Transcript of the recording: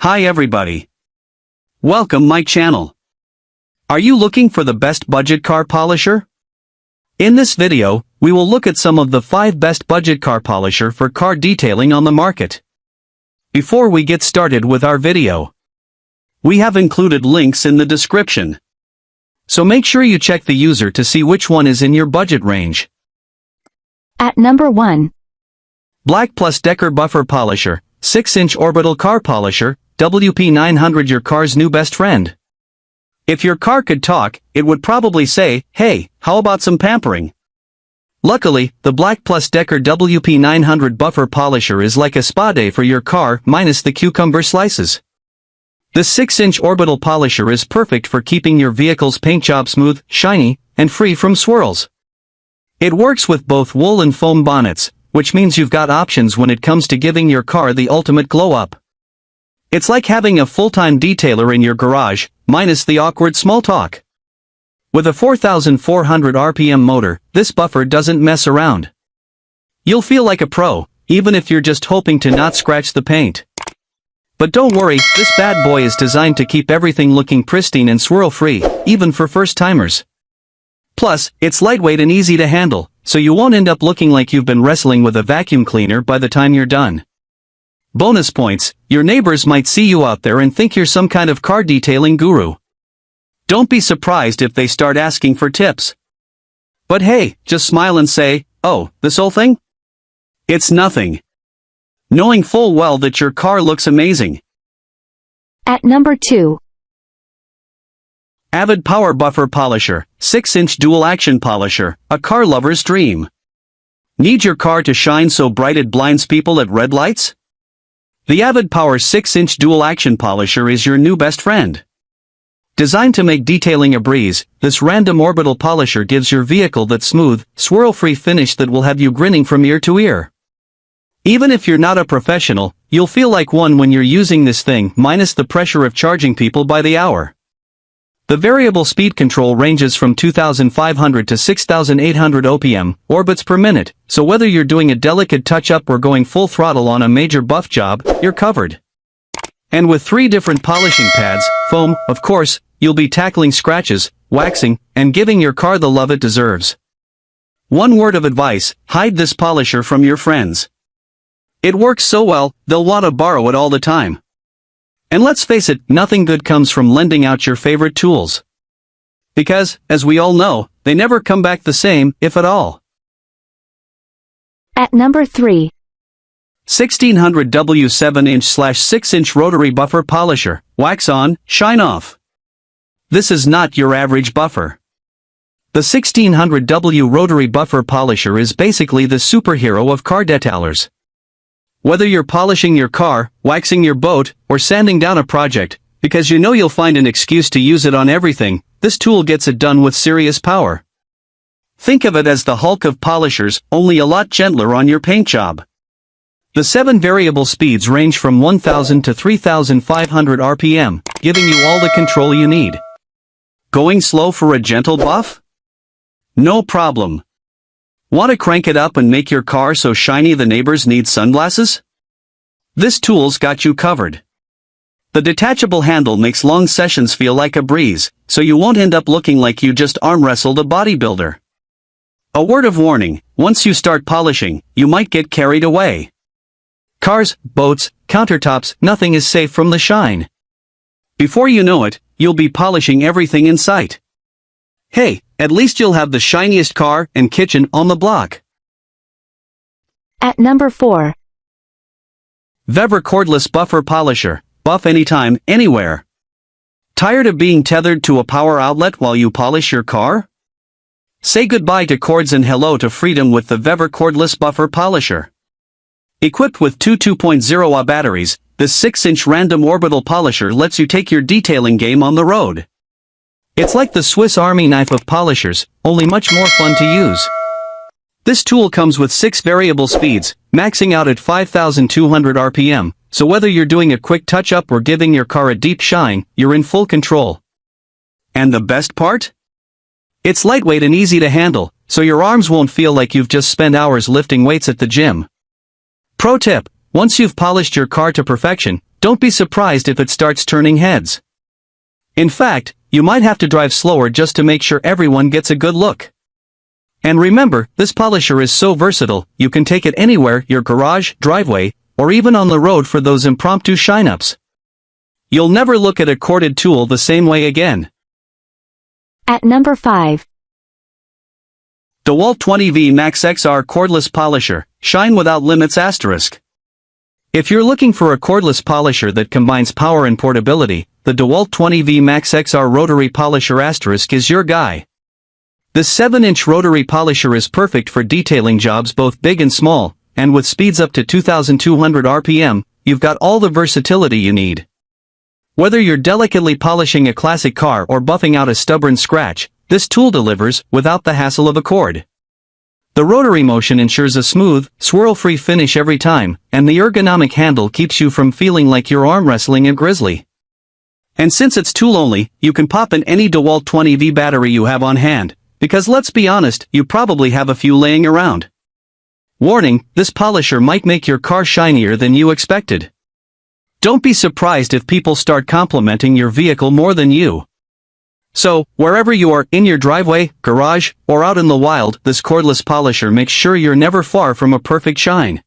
Hi everybody. Welcome my channel. Are you looking for the best budget car polisher? In this video, we will look at some of the 5 best budget car polisher for car detailing on the market. Before we get started with our video, we have included links in the description. So make sure you check the user to see which one is in your budget range. At number 1. Black Plus Decker Buffer Polisher, 6-inch orbital car polisher, WP900, your car's new best friend. If your car could talk, it would probably say, "Hey, how about some pampering?" Luckily, the Black Plus Decker WP900 Buffer Polisher is like a spa day for your car, minus the cucumber slices. The 6-inch orbital polisher is perfect for keeping your vehicle's paint job smooth, shiny, and free from swirls. It works with both wool and foam bonnets, which means you've got options when it comes to giving your car the ultimate glow-up. It's like having a full-time detailer in your garage, minus the awkward small talk. With a 4,400 RPM motor, this buffer doesn't mess around. You'll feel like a pro, even if you're just hoping to not scratch the paint. But don't worry, this bad boy is designed to keep everything looking pristine and swirl-free, even for first-timers. Plus, it's lightweight and easy to handle, so you won't end up looking like you've been wrestling with a vacuum cleaner by the time you're done. Bonus points, your neighbors might see you out there and think you're some kind of car detailing guru. Don't be surprised if they start asking for tips. But hey, just smile and say, "Oh, this whole thing? It's nothing." Knowing full well that your car looks amazing. At number 2. Avid Power Buffer Polisher, 6-inch dual action polisher, a car lover's dream. Need your car to shine so bright it blinds people at red lights? The Avid Power 6-inch dual action polisher is your new best friend. Designed to make detailing a breeze, this random orbital polisher gives your vehicle that smooth, swirl-free finish that will have you grinning from ear to ear. Even if you're not a professional, you'll feel like one when you're using this thing, minus the pressure of charging people by the hour. The variable speed control ranges from 2,500 to 6,800 OPM, orbits per minute, so whether you're doing a delicate touch-up or going full throttle on a major buff job, you're covered. And with 3 different polishing pads, foam, of course, you'll be tackling scratches, waxing, and giving your car the love it deserves. One word of advice, hide this polisher from your friends. It works so well, they'll want to borrow it all the time. And let's face it, nothing good comes from lending out your favorite tools. Because, as we all know, they never come back the same, if at all. At number 3. 1600 W 7-inch/6-inch rotary buffer polisher, wax on, shine off. This is not your average buffer. The 1600 W rotary buffer polisher is basically the superhero of car detailers. Whether you're polishing your car, waxing your boat, or sanding down a project, because you know you'll find an excuse to use it on everything, this tool gets it done with serious power. Think of it as the Hulk of polishers, only a lot gentler on your paint job. The 7 variable speeds range from 1,000 to 3,500 RPM, giving you all the control you need. Going slow for a gentle buff? No problem. Want to crank it up and make your car so shiny the neighbors need sunglasses? This tool's got you covered. The detachable handle makes long sessions feel like a breeze, so you won't end up looking like you just arm wrestled a bodybuilder. A word of warning, once you start polishing, you might get carried away. Cars, boats, countertops, nothing is safe from the shine. Before you know it, you'll be polishing everything in sight. Hey, at least you'll have the shiniest car and kitchen on the block. At number 4. Vevor Cordless Buffer Polisher, buff anytime, anywhere. Tired of being tethered to a power outlet while you polish your car? Say goodbye to cords and hello to freedom with the Vevor Cordless Buffer Polisher. Equipped with 2 2.0Ah batteries, this 6-inch random orbital polisher lets you take your detailing game on the road. It's like the Swiss Army knife of polishers, only much more fun to use. This tool comes with 6 variable speeds, maxing out at 5,200 RPM, so whether you're doing a quick touch-up or giving your car a deep shine, you're in full control. And the best part? It's lightweight and easy to handle, so your arms won't feel like you've just spent hours lifting weights at the gym. Pro tip, Once you've polished your car to perfection, don't be surprised if it starts turning heads. In fact, you might have to drive slower just to make sure everyone gets a good look. And remember, this polisher is so versatile, you can take it anywhere, your garage, driveway, or even on the road for those impromptu shine-ups. You'll never look at a corded tool the same way again. At number 5. DeWalt 20V Max XR Cordless Polisher, Shine Without Limits *. If you're looking for a cordless polisher that combines power and portability, the DeWalt 20V Max XR Rotary Polisher * is your guy. This 7-inch rotary polisher is perfect for detailing jobs both big and small, and with speeds up to 2,200 RPM, you've got all the versatility you need. Whether you're delicately polishing a classic car or buffing out a stubborn scratch, this tool delivers without the hassle of a cord. The rotary motion ensures a smooth, swirl-free finish every time, and the ergonomic handle keeps you from feeling like you're arm wrestling a grizzly. And since it's tool-only, you can pop in any DeWalt 20V battery you have on hand, because let's be honest, you probably have a few laying around. Warning, this polisher might make your car shinier than you expected. Don't be surprised if people start complimenting your vehicle more than you. So, wherever you are, in your driveway, garage, or out in the wild, this cordless polisher makes sure you're never far from a perfect shine.